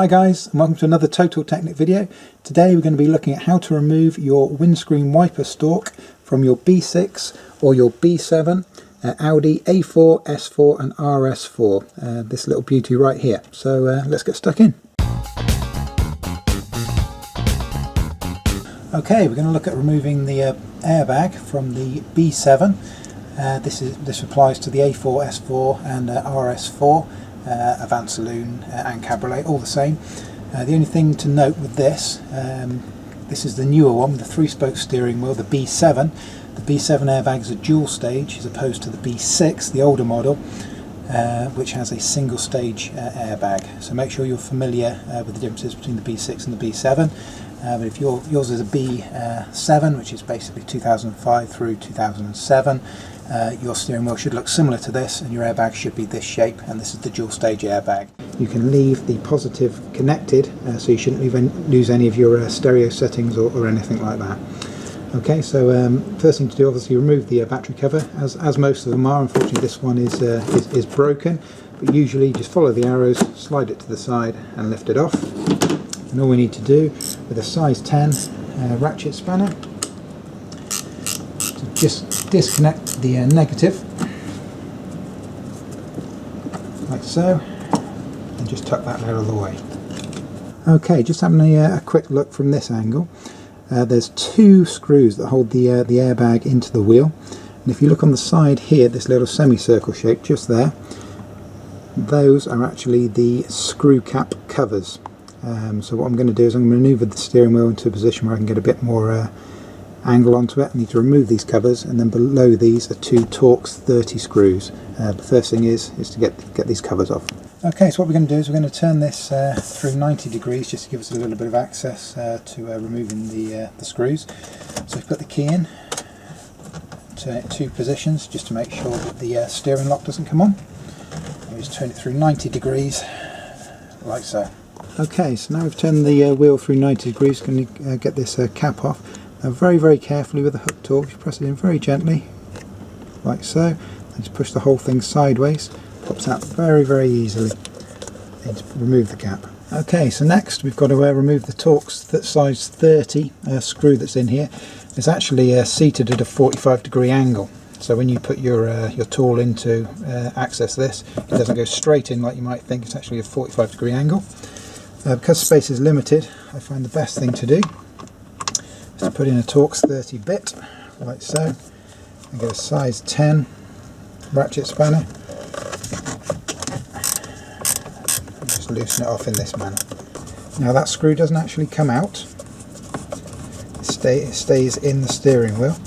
Hi guys, and welcome to another Total Technik video. Today we're going to be looking at how to remove your windscreen wiper stalk from your B6 or your B7 Audi A4, S4 and RS4. This little beauty right here. So let's get stuck in. Okay, we're going to look at removing the airbag from the B7. This applies to the A4, S4 and RS4. Avant Saloon and Cabriolet, all the same. The only thing to note with this, this is the newer one with the 3-spoke steering wheel, the B7. The B7 airbag is a dual stage as opposed to the B6, the older model, which has a single stage airbag. So make sure you're familiar with the differences between the B6 and the B7. But if yours is a B7, which is basically 2005 through 2007, your steering wheel should look similar to this, and your airbag should be this shape, and this is the dual stage airbag. You can leave the positive connected, so you shouldn't lose any of your stereo settings or anything like that. Okay, so first thing to do, obviously remove the battery cover, as most of them are. Unfortunately this one is broken, but usually just follow the arrows, slide it to the side and lift it off. And all we need to do with a size 10 ratchet spanner to just disconnect the negative, like so, and just tuck that out of the way. Okay, just having a quick look from this angle. There's 2 screws that hold the airbag into the wheel, and if you look on the side here, this little semicircle shape just there, those are actually the screw cap covers. So what I'm going to do is I'm going to maneuver the steering wheel into a position where I can get a bit more angle onto it. I need to remove these covers, and then below these are 2 Torx 30 screws. The first thing is to get these covers off. Okay, so what we're going to do is we're going to turn this through 90 degrees just to give us a little bit of access to removing the screws. So we put the key in, turn it 2 positions just to make sure that the steering lock doesn't come on. And we just turn it through 90 degrees like so. Okay, so now we've turned the wheel through 90 degrees, going to get this cap off. Now very carefully with the hook tool, you press it in very gently, like so, and just push the whole thing sideways. Pops out very easily. And remove the cap. Okay, so next we've got to remove the Torx size 30 screw that's in here. It's actually seated at a 45-degree angle. So when you put your tool in to access this, it doesn't go straight in like you might think. It's actually a 45-degree angle. Because space is limited, I find the best thing to do is to put in a Torx 30 bit, like so, and get a size 10 ratchet spanner, and just loosen it off in this manner. Now that screw doesn't actually come out, it stays in the steering wheel.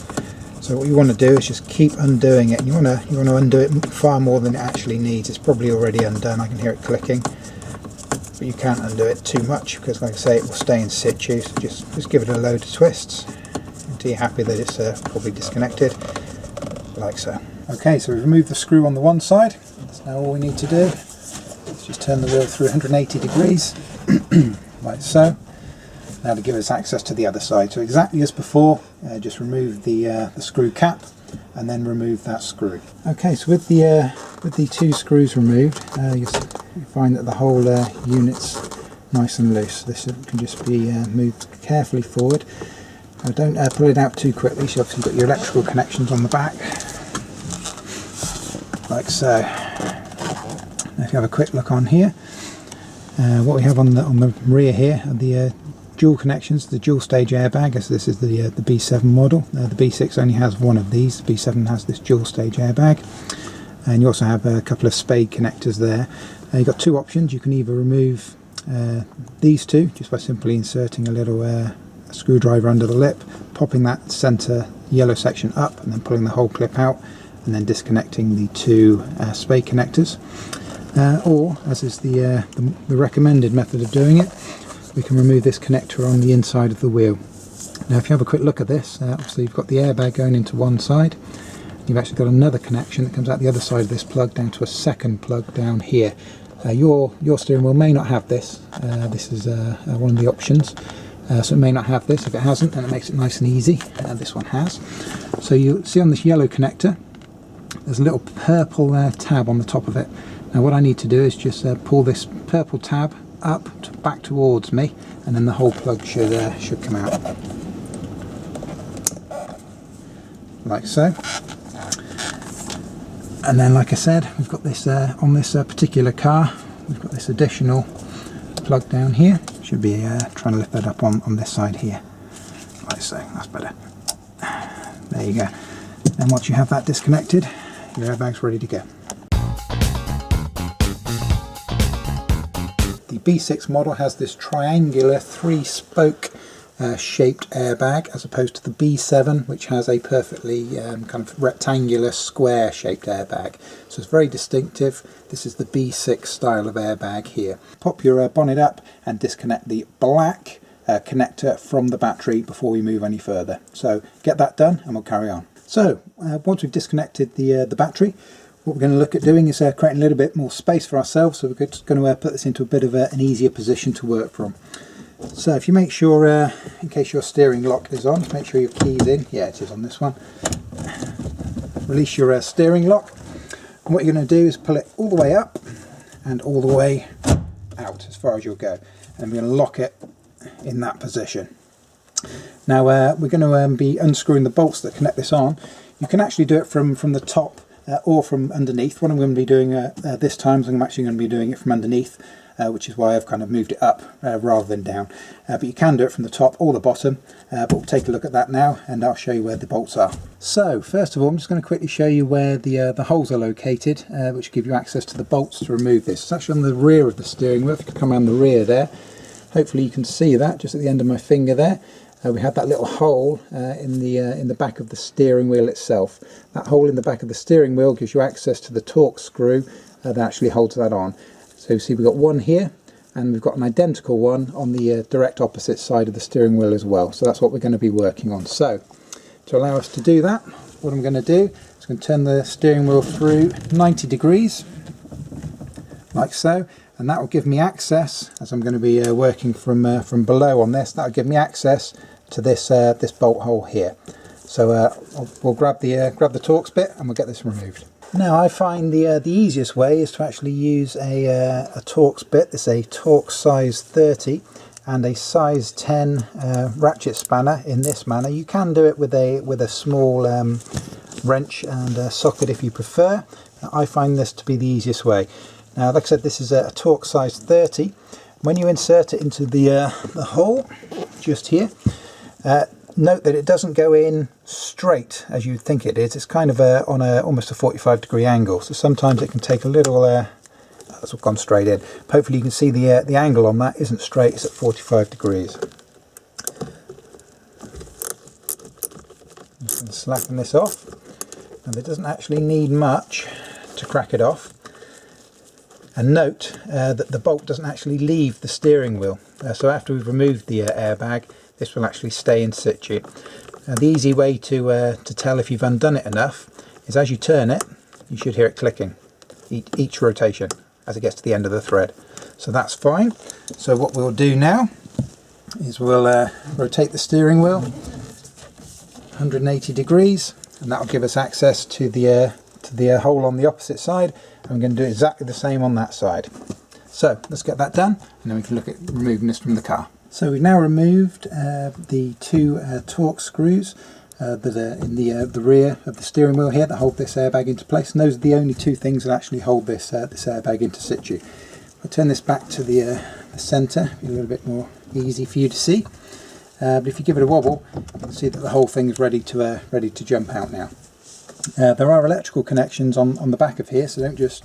So what you want to do is just keep undoing it, and you want to undo it far more than it actually needs. It's probably already undone, I can hear it clicking. But you can't undo it too much because, like I say, it will stay in situ. So just give it a load of twists until you're happy that it's probably disconnected, like so. Okay, so we've removed the screw on the one side. That's now all we need to do. Let's just turn the wheel through 180 degrees, like so. Now to give us access to the other side. So exactly as before, just remove the screw cap and then remove that screw. Okay, so with the 2 screws removed, you find that the whole unit's nice and loose. This can just be moved carefully forward. Don't pull it out too quickly. So obviously you've got your electrical connections on the back, like so. Now if you have a quick look on here, what we have on the rear here are the dual connections, the dual stage airbag, as this is the B7 model. The B6 only has one of these. The B7 has this dual stage airbag, and you also have a couple of spade connectors there. You've got 2 options. You can either remove these 2 just by simply inserting a little screwdriver under the lip, popping that centre yellow section up and then pulling the whole clip out, and then disconnecting the 2 spade connectors, or as is the recommended method of doing it, we can remove this connector on the inside of the wheel. Now if you have a quick look at this, obviously you've got the airbag going into one side. You've actually got another connection that comes out the other side of this plug down to a second plug down here. Your steering wheel may not have this. This is one of the options. So it may not have this. If it hasn't, then it makes it nice and easy. This one has. So you see on this yellow connector, there's a little purple tab on the top of it. Now what I need to do is just pull this purple tab up back towards me, and then the whole plug should come out like so. And then, like I said, we've got this on this particular car, we've got this additional plug down here. Should be trying to lift that up on this side here, like so. That's better. There you go. And once you have that disconnected, your airbag's ready to go. The B6 model has this triangular 3-spoke shaped airbag, as opposed to the B7, which has a perfectly kind of rectangular square shaped airbag. So it's very distinctive. This is the B6 style of airbag here. Pop your bonnet up and disconnect the black connector from the battery before we move any further. So get that done and we'll carry on. So once we've disconnected the battery, what we're going to look at doing is creating a little bit more space for ourselves. So we're just going to put this into a bit of an easier position to work from. So if you make sure, in case your steering lock is on, make sure your key's in. Yeah, it is on this one. Release your steering lock. And what you're going to do is pull it all the way up and all the way out as far as you'll go. And we're going to lock it in that position. Now we're going to be unscrewing the bolts that connect this on. You can actually do it from the top or from underneath. What I'm going to be doing this time is I'm actually going to be doing it from underneath. Which is why I've kind of moved it up rather than down. But you can do it from the top or the bottom, but we'll take a look at that now and I'll show you where the bolts are. So first of all, I'm just going to quickly show you where the holes are located, which give you access to the bolts to remove this. It's actually on the rear of the steering wheel. If you come around the rear there, hopefully you can see that just at the end of my finger there. We have that little hole in the back of the steering wheel itself. That hole in the back of the steering wheel gives you access to the Torx screw that actually holds that on. So you see we've got one here, and we've got an identical one on the direct opposite side of the steering wheel as well. So that's what we're going to be working on. So to allow us to do that, what I'm going to do is I'm going to turn the steering wheel through 90 degrees, like so, and that will give me access, as I'm going to be working from below on this, that will give me access to this this bolt hole here. So we'll grab the Torx bit and we'll get this removed. Now I find the easiest way is to actually use a Torx bit. It's a Torx size 30 and a size 10 ratchet spanner in this manner. You can do it with a small wrench and a socket if you prefer. I find this to be the easiest way. Now, like I said, this is a Torx size 30. When you insert it into the hole just here, note that it doesn't go in straight as you'd think it is. It's kind of on almost a 45-degree angle, so sometimes it can take a little that's gone straight in. Hopefully you can see the angle on that isn't straight, it's at 45 degrees. You can slacken this off, and it doesn't actually need much to crack it off. And note that the bolt doesn't actually leave the steering wheel, so after we've removed the airbag, this will actually stay in situ. The easy way to tell if you've undone it enough is as you turn it, you should hear it clicking each rotation as it gets to the end of the thread. So that's fine. So what we'll do now is we'll rotate the steering wheel 180 degrees, and that will give us access to the hole on the opposite side. I'm going to do exactly the same on that side. So let's get that done, and then we can look at removing this from the car. So we've now removed the two Torx screws that are in the rear of the steering wheel here that hold this airbag into place, and those are the only two things that actually hold this airbag into situ. I'll turn this back to the centre, be a little bit more easy for you to see. But if you give it a wobble, you can see that the whole thing is ready to jump out now. There are electrical connections on the back of here, so don't just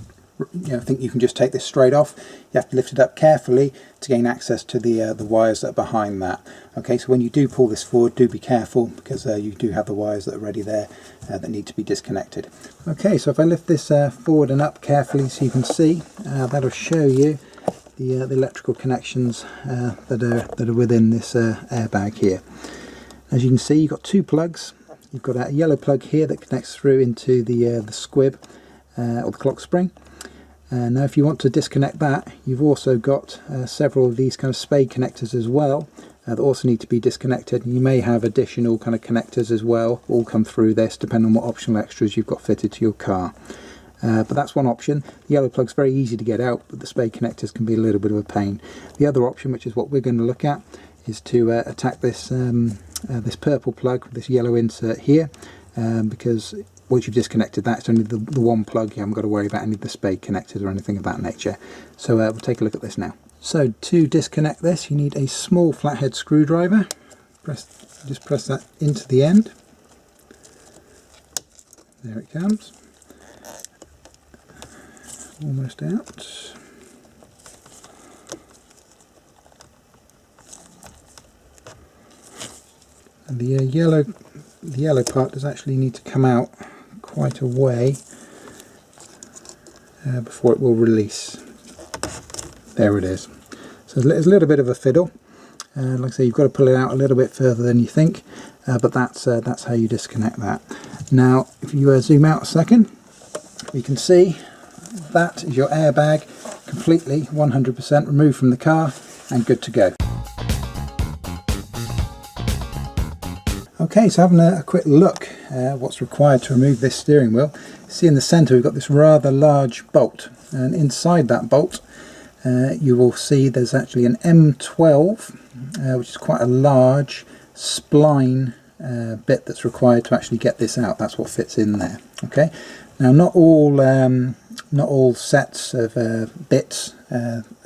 think you can just take this straight off. You have to lift it up carefully to gain access to the wires that are behind that. Okay, so when you do pull this forward, do be careful, because you do have the wires that are already there that need to be disconnected. Okay, so if I lift this forward and up carefully so you can see, that'll show you the electrical connections that are within this airbag here. As you can see, you've got two plugs. You've got a yellow plug here that connects through into the squib or the clock spring. Now if you want to disconnect that, you've also got several of these kind of spade connectors as well that also need to be disconnected. You may have additional kind of connectors as well, all come through this depending on what optional extras you've got fitted to your car. But that's one option. The yellow plug's very easy to get out, but the spade connectors can be a little bit of a pain. The other option, which is what we're going to look at, is to attack this this purple plug with this yellow insert here, because once you've disconnected that, it's only the one plug. You haven't got to worry about any of the spade connectors or anything of that nature. So we'll take a look at this now. So to disconnect this, you need a small flathead screwdriver. Just press that into the end. There it comes. Almost out. And the yellow part does actually need to come out quite a way before it will release. There it is. So there's a little bit of a fiddle. Like I say, you've got to pull it out a little bit further than you think, but that's how you disconnect that. Now, if you zoom out a second, you can see that is your airbag, completely 100% removed from the car and good to go. Okay, so having a quick look at what's required to remove this steering wheel. See in the centre we've got this rather large bolt, and inside that bolt you will see there's actually an M12, which is quite a large spline bit that's required to actually get this out. That's what fits in there. Okay, now not all sets of bits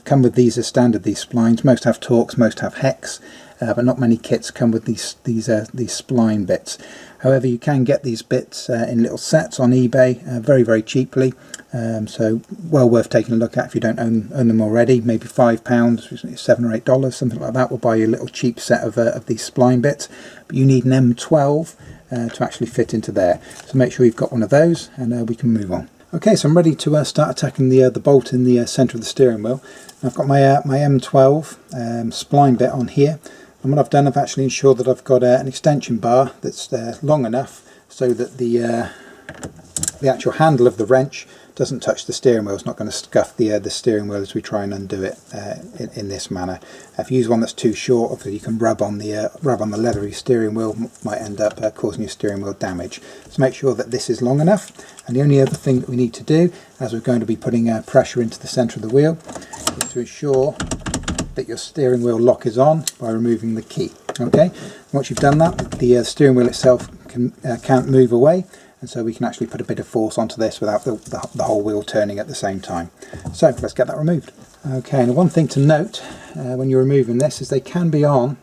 come with these as standard. These splines, most have Torx, most have hex, but not many kits come with these spline bits. However, you can get these bits in little sets on eBay very cheaply, so well worth taking a look at if you don't own them already. Maybe £5, $7 or $8, something like that will buy you a little cheap set of these spline bits. But you need an M12 to actually fit into there, so make sure you've got one of those, and we can move on. Okay, so I'm ready to start attacking the bolt in the centre of the steering wheel. I've got my M12 spline bit on here, and what I've done, I've actually ensured that I've got an extension bar that's long enough so that the actual handle of the wrench doesn't touch the steering wheel. It's not going to scuff the steering wheel as we try and undo it in this manner. If you use one that's too short, obviously you can rub on the leathery steering wheel, might end up causing your steering wheel damage. So make sure that this is long enough. And the only other thing that we need to do, as we're going to be putting pressure into the centre of the wheel, is to ensure that your steering wheel lock is on by removing the key. Okay, once you've done that, the steering wheel itself can't move away, and so we can actually put a bit of force onto this without the whole wheel turning at the same time. So let's get that removed. Okay, and one thing to note when you're removing this is they can be on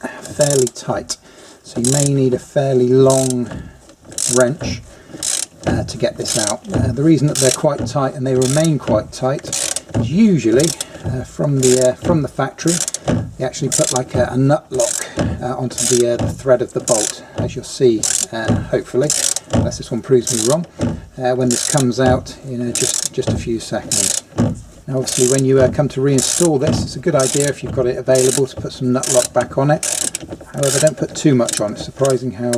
fairly tight, so you may need a fairly long wrench to get this out. The reason that they're quite tight and they remain quite tight is usually from the factory they actually put like a nut lock onto the thread of the bolt, as you'll see hopefully, unless this one proves me wrong, when this comes out in just a few seconds. Now obviously when you come to reinstall this, it's a good idea if you've got it available to put some nut lock back on it. However, don't put too much on. It's surprising how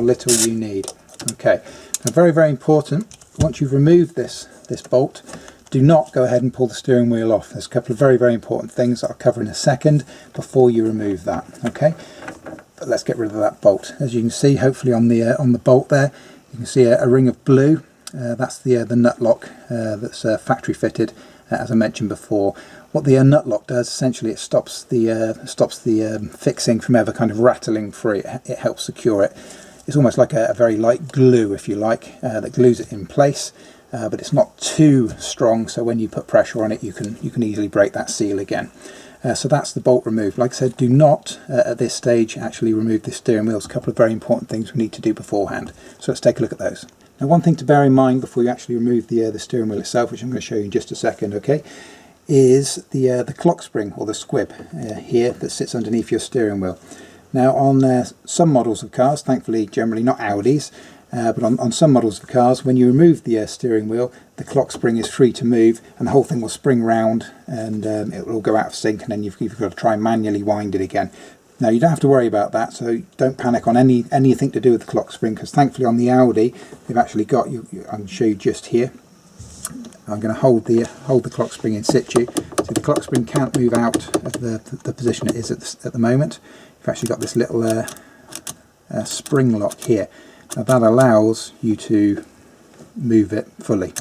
little you need. Okay, now very important, once you've removed this bolt, do not go ahead and pull the steering wheel off. There's a couple of very important things that I'll cover in a second before you remove that. Okay, but let's get rid of that bolt. As you can see, hopefully on the bolt there, you can see a ring of blue. That's the nut lock that's factory fitted, as I mentioned before. What the nut lock does, essentially, it stops the fixing from ever kind of rattling free. It helps secure it. It's almost like a very light glue, if you like, that glues it in place. But it's not too strong, so when you put pressure on it, you can easily break that seal again. So that's the bolt removed. Like I said, do not at this stage actually remove the steering wheel. There's a couple of very important things we need to do beforehand. So let's take a look at those. Now, one thing to bear in mind before you actually remove the steering wheel itself, which I'm going to show you in just a second, okay, is the clock spring, or the squib here that sits underneath your steering wheel. Now on some models of cars, thankfully generally not Audis, but on some models of cars, when you remove the steering wheel, the clock spring is free to move and the whole thing will spring round, and it will go out of sync, and then you've got to try and manually wind it again. Now you don't have to worry about that, so don't panic on anything to do with the clock spring, because thankfully on the Audi they've actually got I can show you just here. I'm going to hold the clock spring in situ, so the clock spring can't move out of the position it is at the moment. You've actually got this little spring lock here. Now that allows you to move it fully.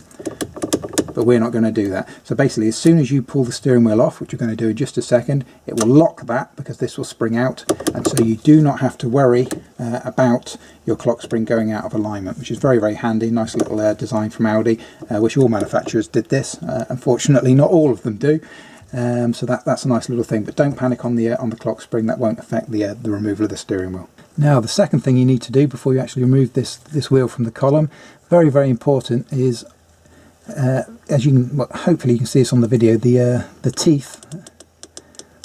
But we're not going to do that. So basically, as soon as you pull the steering wheel off, which you're going to do in just a second, it will lock that because this will spring out, and so you do not have to worry about your clock spring going out of alignment, which is very, very handy. Nice little design from Audi, which all manufacturers did this. Unfortunately, not all of them do. So that's a nice little thing. But don't panic on the clock spring. That won't affect the removal of the steering wheel. Now, the second thing you need to do before you actually remove this wheel from the column, very, very important, is as you can, well, hopefully you can see this on the video, the teeth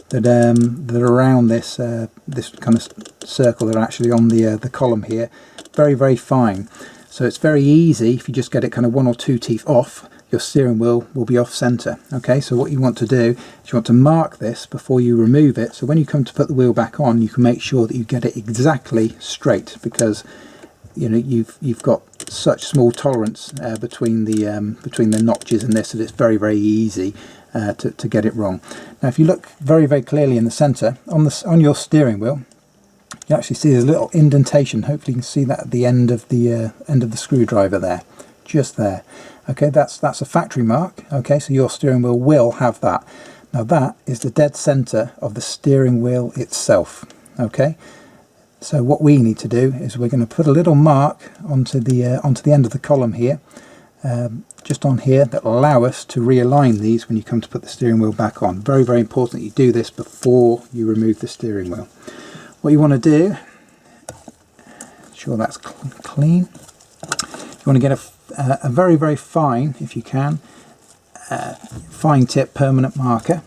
that are around this this kind of circle that are actually on the column here, very, very fine. So it's very easy if you just get it kind of 1 or 2 teeth off, your steering wheel will be off center. Okay, so what you want to do is you want to mark this before you remove it, so when you come to put the wheel back on, you can make sure that you get it exactly straight, because you know you've got such small tolerance between the notches in this that it's very, very easy to get it wrong. Now, if you look very, very clearly in the center on your steering wheel, you actually see there's a little indentation. Hopefully you can see that at the end of the screwdriver there, just there. Okay, that's a factory mark. Okay, so your steering wheel will have that. Now that is the dead center of the steering wheel itself. Okay, so what we need to do is we're going to put a little mark onto the end of the column here, just on here, that will allow us to realign these when you come to put the steering wheel back on. Very, very important that you do this before you remove the steering wheel. What you want to do, ensure that's clean. You want to get a very, very fine, if you can, fine tip permanent marker.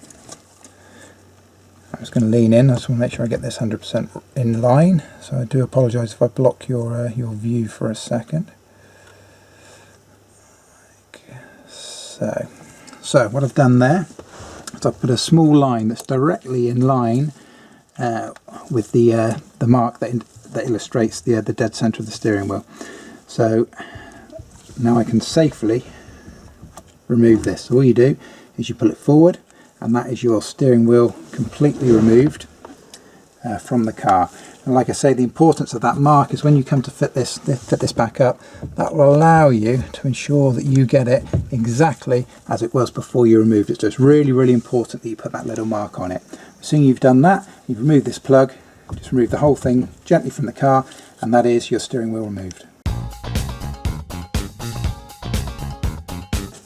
I'm just going to lean in. I just want to make sure I get this 100% in line. So I do apologise if I block your view for a second. So what I've done there is I've put a small line that's directly in line with the mark that illustrates the dead centre of the steering wheel. So now I can safely remove this. So all you do is you pull it forward, and that is your steering wheel completely removed from the car. And like I say, the importance of that mark is when you come to fit this back up, that will allow you to ensure that you get it exactly as it was before you removed it. So it's really, really important that you put that little mark on it. As soon as you've done that, you've removed this plug, just remove the whole thing gently from the car, and that is your steering wheel removed.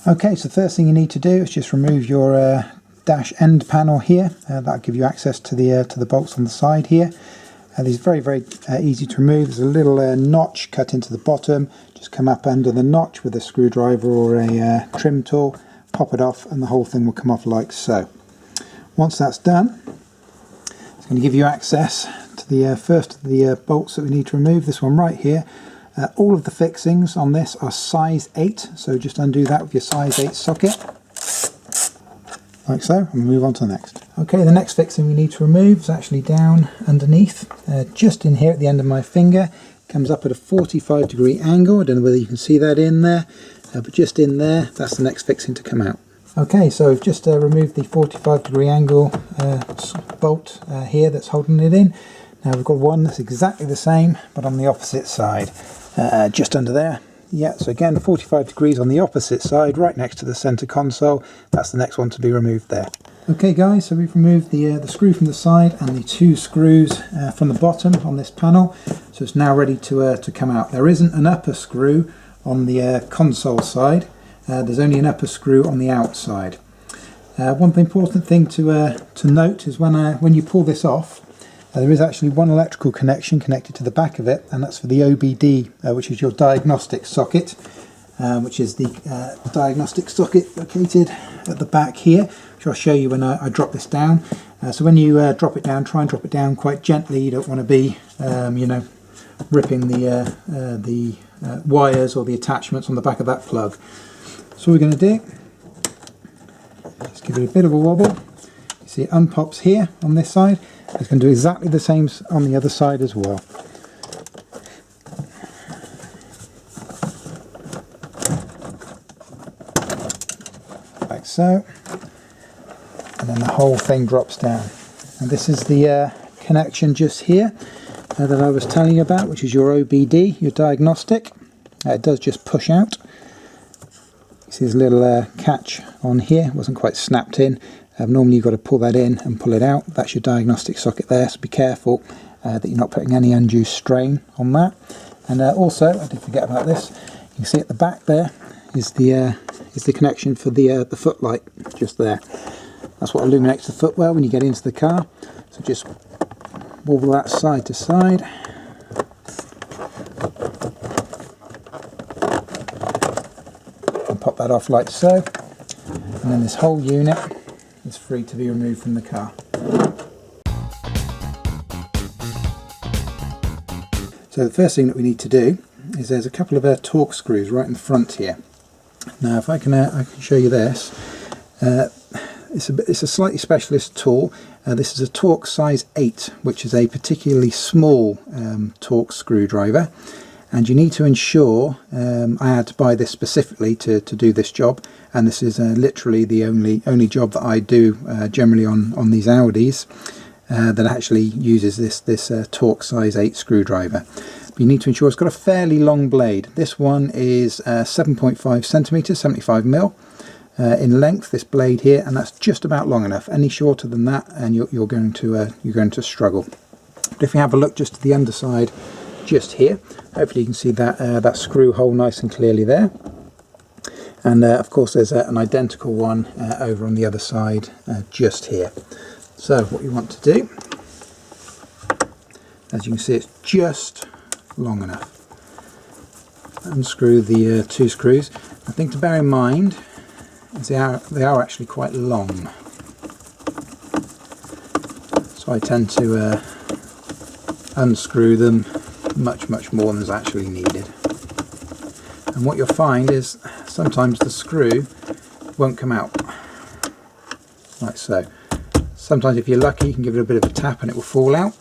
Okay, so the first thing you need to do is just remove your dash end panel here. That'll give you access to the bolts on the side here. These are very, very easy to remove. There's a little notch cut into the bottom. Just come up under the notch with a screwdriver or a trim tool, pop it off, and the whole thing will come off like so. Once that's done, it's going to give you access to the first of the bolts that we need to remove. This one right here. All of the fixings on this are size 8, so just undo that with your size 8 socket, like so, and move on to the next. Okay, the next fixing we need to remove is actually down underneath, just in here at the end of my finger. Comes up at a 45-degree angle. I don't know whether you can see that in there, but just in there, that's the next fixing to come out. Okay, so I've just removed the 45-degree angle bolt here that's holding it in. Now we've got one that's exactly the same, but on the opposite side, just under there. Yeah, so again, 45 degrees on the opposite side, right next to the center console. That's the next one to be removed there. Okay guys, so we've removed the screw from the side and the 2 screws from the bottom on this panel. So it's now ready to come out. There isn't an upper screw on the console side. There's only an upper screw on the outside. One important thing to note is when you pull this off, there is actually one electrical connection connected to the back of it, and that's for the OBD, which is your diagnostic socket, which is the diagnostic socket located at the back here, which I'll show you when I drop this down. So when you drop it down, try and drop it down quite gently. You don't want to be, you know, ripping the wires or the attachments on the back of that plug. So what we're going to do, just give it a bit of a wobble. You see it unpops here on this side. It's going to do exactly the same on the other side as well. Like so. And then the whole thing drops down. And this is the connection just here that I was telling you about, which is your OBD, your diagnostic. It does just push out. See this little catch on here, wasn't quite snapped in. Normally you've got to pull that in and pull it out. That's your diagnostic socket there, so be careful that you're not putting any undue strain on that. And also, I did forget about this, you can see at the back there is the connection for the footlight, just there. That's what illuminates the footwell when you get into the car. So just wobble that side to side. And pop that off like so. And then this whole unit is free to be removed from the car. So the first thing that we need to do is there's a couple of Torx screws right in the front here. Now if I can show you this. It's a slightly specialist tool. This is a Torx size 8, which is a particularly small Torx screwdriver, and you need to ensure, I had to buy this specifically to do this job, and this is literally the only job that I do generally on these Audis that actually uses this Torx size 8 screwdriver. But you need to ensure it's got a fairly long blade. This one is 7.5 centimeters, 75 mil. In length, this blade here, and that's just about long enough. Any shorter than that and you're going to struggle. But if you have a look just to the underside just here, hopefully you can see that screw hole nice and clearly there. And of course there's an identical one over on the other side just here. So what you want to do, as you can see, it's just long enough. Unscrew the two screws. I think to bear in mind is they are actually quite long, so I tend to unscrew them much more than is actually needed. And what you'll find is sometimes the screw won't come out like so. Sometimes if you're lucky you can give it a bit of a tap and it will fall out.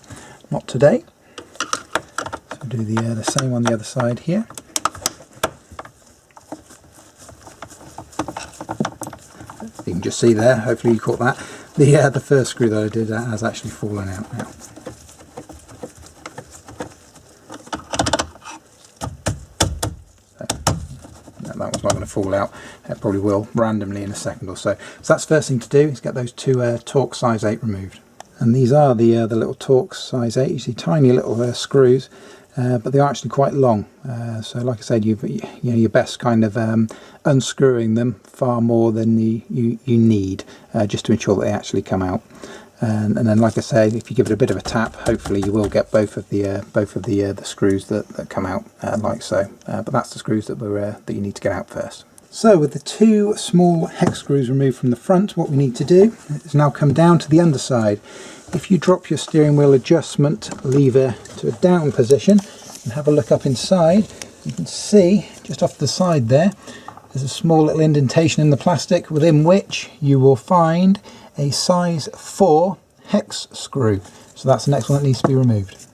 Not today. So do the same on the other side here. You can just see there, hopefully you caught that, the first screw that I did has actually fallen out now. So, that one's not going to fall out, it probably will randomly in a second or so. So that's the first thing to do, is get those two Torx size 8 removed. And these are the little Torx size 8, you see tiny little screws. But they are actually quite long, so like I said, you're best kind of unscrewing them far more than you need, just to ensure that they actually come out. And then, like I say, if you give it a bit of a tap, hopefully you will get both of the screws that come out like so. But that's the screws that you need to get out first. So with the two small hex screws removed from the front, what we need to do is now come down to the underside. If you drop your steering wheel adjustment lever to a down position and have a look up inside, you can see just off the side there's a small little indentation in the plastic within which you will find a size 4 hex screw. So that's the next one that needs to be removed.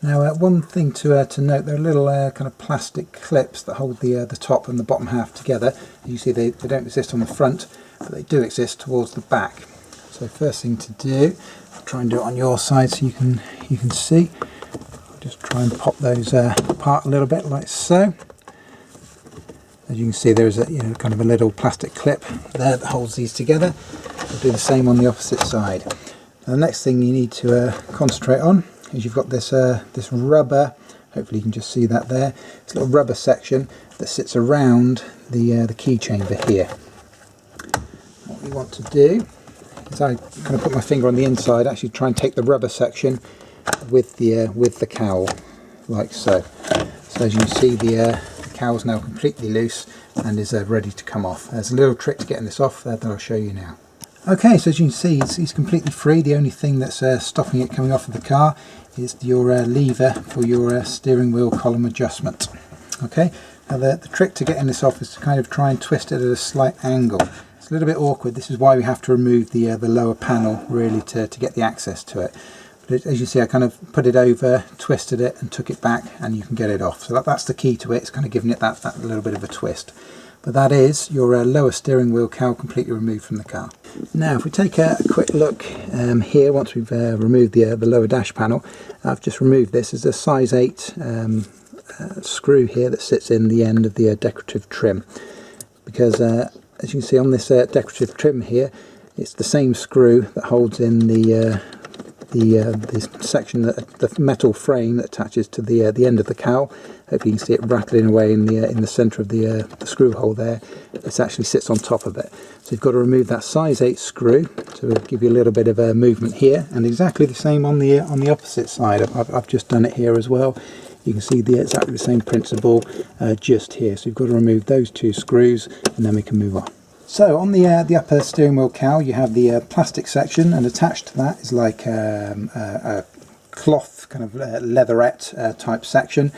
Now one thing to note, there are little kind of plastic clips that hold the top and the bottom half together. As you see, they don't exist on the front, but they do exist towards the back. So first thing to do, I'll try and do it on your side so you can see. Just try and pop those apart a little bit like so. As you can see, there's a kind of a little plastic clip there that holds these together. We'll do the same on the opposite side. Now, the next thing you need to concentrate on is you've got this this rubber, hopefully you can just see that there, this little rubber section that sits around the key chamber here. What we want to do is I kind of put my finger on the inside, actually try and take the rubber section with the cowl, like so. So as you can see, the cowl's now completely loose and is ready to come off. There's a little trick to getting this off that I'll show you now. Okay, so as you can see, it's completely free. The only thing that's stopping it coming off of the car is your lever for your steering wheel column adjustment. Okay, now the trick to getting this off is to kind of try and twist it at a slight angle. It's a little bit awkward. This is why we have to remove the lower panel really to get the access to it. But as you see, I kind of put it over, twisted it and took it back, and you can get it off. So that's the key to it. It's kind of giving it that little bit of a twist. But that is your lower steering wheel cowl completely removed from the car. Now if we take a quick look here, once we've removed the lower dash panel, I've just removed this as a size 8 screw here that sits in the end of the decorative trim, because as you can see on this decorative trim here, it's the same screw that holds in the section, the metal frame that attaches to the end of the cowl. Hopefully you can see it rattling away in the centre of the screw hole there. It actually sits on top of it. So you've got to remove that size 8 screw to give you a little bit of movement here, and exactly the same on the opposite side. I've just done it here as well. You can see exactly the same principle just here. So you've got to remove those 2 screws, and then we can move on. So on the upper steering wheel cowl, you have the plastic section, and attached to that is like a cloth kind of leatherette type section,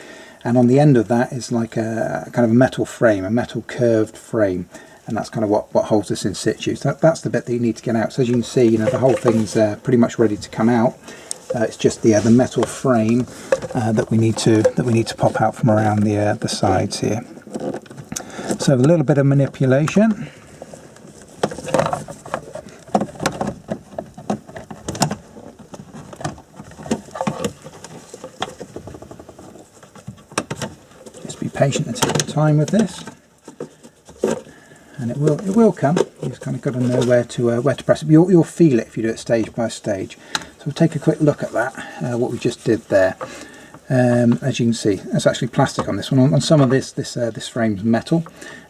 and on the end of that is like a kind of metal frame, a metal curved frame, and that's kind of what holds this in situ. So that's the bit that you need to get out. So as you can see, you know, the whole thing's pretty much ready to come out. It's just the metal frame that we need to pop out from around the sides here. So a little bit of manipulation. Patient and take your time with this, and it will come. You just kind of got to know where to press it. You'll feel it if you do it stage by stage. So we'll take a quick look at that, what we just did there. As you can see, there's actually plastic on this one. On some of this frame's metal,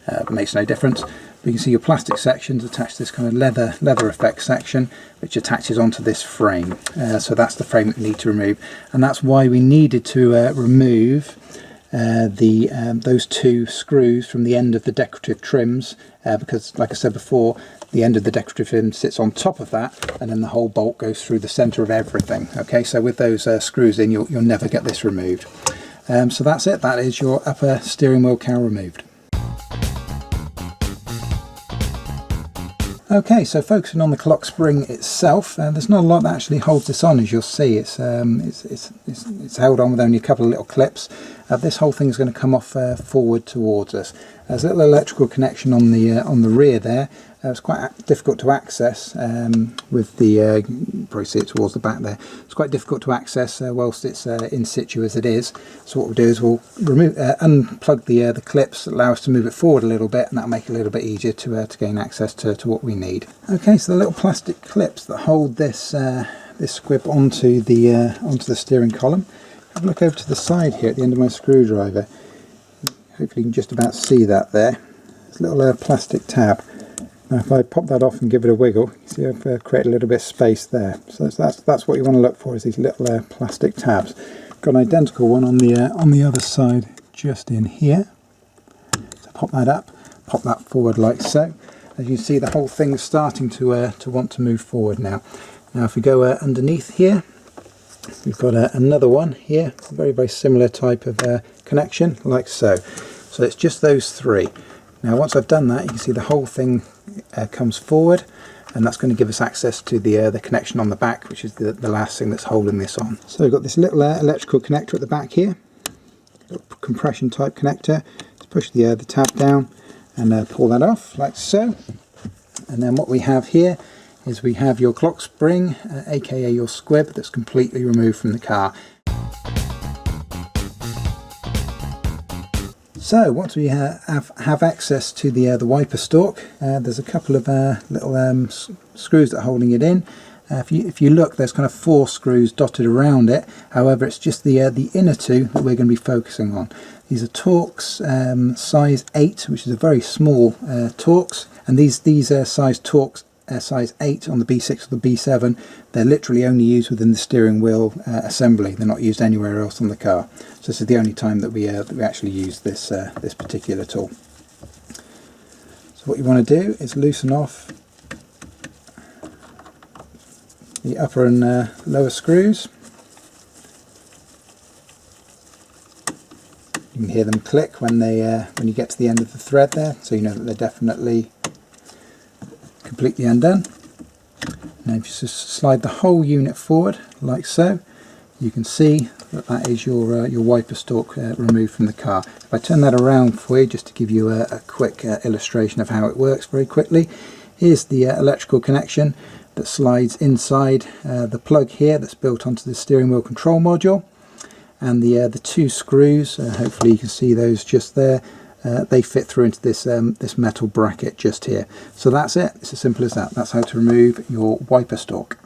it makes no difference. But you can see your plastic sections attached to this kind of leather effect section, which attaches onto this frame. So that's the frame that we need to remove, and that's why we needed to remove those 2 screws from the end of the decorative trims, because like I said before, the end of the decorative trim sits on top of that, and then the whole bolt goes through the centre of everything. Okay, so with those screws in, you'll never get this removed. So that's it. That is your upper steering wheel cowl removed. Okay, so focusing on the clock spring itself, there's not a lot that actually holds this on. As you'll see, it's held on with only a couple of little clips. This whole thing is going to come off forward towards us. There's a little electrical connection on the rear there. It's quite difficult to access with the, you can probably see it towards the back there. It's quite difficult to access whilst it's in situ as it is. So what we'll do is we'll unplug the clips, allow us to move it forward a little bit, and that'll make it a little bit easier to gain access to what we need. Okay, so the little plastic clips that hold this squib onto the steering column. Have a look over to the side here at the end of my screwdriver. Hopefully you can just about see that there. It's a little plastic tab. Now if I pop that off and give it a wiggle, you see I've created a little bit of space there. So that's what you want to look for, is these little plastic tabs. Got an identical one on the other side just in here. So pop that up, pop that forward like so. As you see, the whole thing's starting to want to move forward now. Now if we go underneath here, we've got another one here, a very, very similar type of connection, like so. So it's just those 3. Now once I've done that, you can see the whole thing comes forward, and that's going to give us access to the connection on the back, which is the last thing that's holding this on. So we've got this little electrical connector at the back here, compression type connector. Just push the tab down and pull that off, like so. And then what we have here is we have your clock spring, aka your squib, that's completely removed from the car. So once we have access to the wiper stalk, there's a couple of little screws that are holding it in. If you look, there's kind of 4 screws dotted around it. However, it's just the inner 2 that we're going to be focusing on. These are Torx size 8, which is a very small Torx, and these size Torx size 8 on the B6 or the B7, they're literally only used within the steering wheel assembly. They're not used anywhere else on the car. So this is the only time that we actually use this particular tool. So what you want to do is loosen off the upper and lower screws. You can hear them click when you get to the end of the thread there, so you know that they're definitely completely undone. Now if you just slide the whole unit forward like so, you can see that is your wiper stalk removed from the car. If I turn that around for you, just to give you a quick illustration of how it works very quickly, here's the electrical connection that slides inside the plug here that's built onto the steering wheel control module. and the two screws, hopefully you can see those just there, they fit through into this this metal bracket just here. So that's it. It's as simple as that. That's how to remove your wiper stalk.